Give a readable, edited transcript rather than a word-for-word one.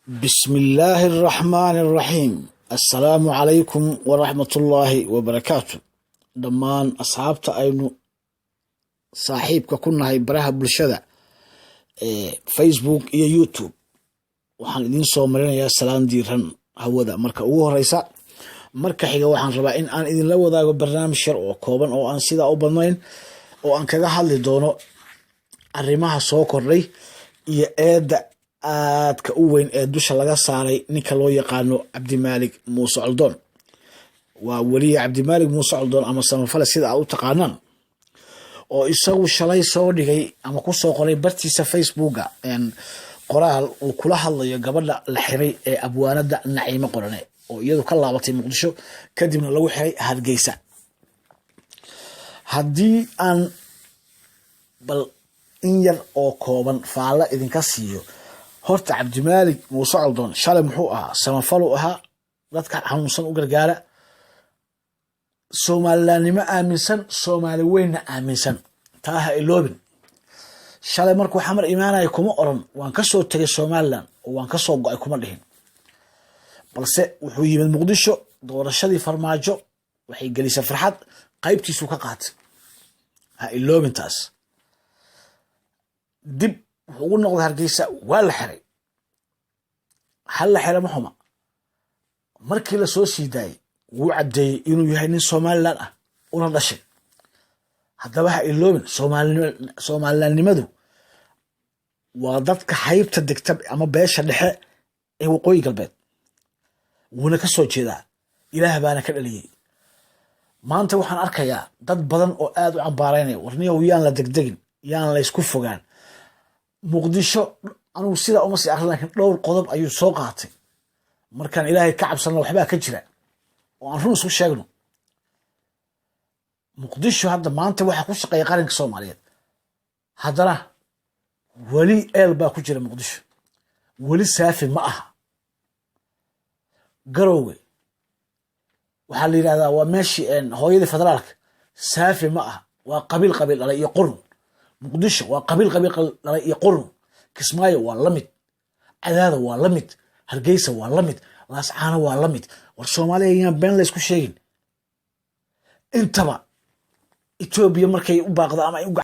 بسم الله الرحمن الرحيم السلام عليكم ورحمة الله وبركاته دمان أصحابتا أينو صاحبك كنا هاي براها بالشدة فيسبوك إيا يوتيوب وحان إدين صومرين يا سلام ديران هودا مركا أوه رئيسا مركا حيقا وحان ربا إن آن إدين لو ذاك برنامج شرع كوبان أو آن سيدا أو بنوين أو آن كذا حالي دونو arrimaha soo kordhay iyo eeda aadka u weyn ee dusha laga saaray ninka loo yaqaano Cabdimaalik Muuse Coldoon waa waliye Cabdimaalik Muuse Coldoon ama samafale sida aad u taqaanaan oo isagu shalay soo dhigay ama ku soo qoray bartiisa Facebooka qoraal uu kula hadlayo gabadha la xiray ee abwaanada Naciimo Qorane oo iyadu ka laabatay Muqdisho kadibna lagu xiray Hargeysa haddii aan bal in yar oo kooban faala idinka siiyo horta Cabdimaalik Muuse Coldoon shalay muxuu ahaa samafalo ahaa dadka xanuunsan u gargaara Soomaalilandnimo aaminsan Soomaali weyna aaminsan taaha iloobin shalay markuu xamar imaanay kuma oran waan ka soo tagay Soomaaliland oo waan ka soo go'ay kuma dhihin balse wuxuu yimid Muqdisho doorashadii farmaajo waxay gelisay farxad qaybtiisu ka qaatay ha iloobin taas dib ugu noqday Hargeysa waa la xiray hal la xiray maxuma markii la soo siiday wuu cadeeyay inuu yahay nin Soomaaliland ah una dhashay haddaba ha iloobin Soomaalilandnimadu waa dadka haybta degta ama beesha dhexe ee waqooyi galbeed wuuna ka soo jeedaa Ilaah baana ka dhaliyay maanta waxaan arkayaa dad badan oo aad u cambaaraynay warniyow yaan la degdegin yaan la isku fogaan Muqdisho anuu sida uma sii akhrin laakiin dhowr qodob ayuu soo qaatay markaan Ilaahay ka cabsano waxba ka jira oo aan run isku sheegno Muqdisho hadda maanta waxa ku shaqeeya qaranka Soomaaliyeed haddana wali baa ku jira Muqdisho wali saafi ma aha Garowe waxa la yiraahdaa waa meeshii hooyadii federaalka saafi ma aha waa qabiil dhalay iyo qurun Muqdisho waa qabiil dhalay iyo qurun Kismaayo waa la mid Cadaada waa la mid Hargeysa waa la mid Laascaano waa la mid war Soomaaliya been la isku sheegin intaba Ethiopia markay u baaqdo ama ay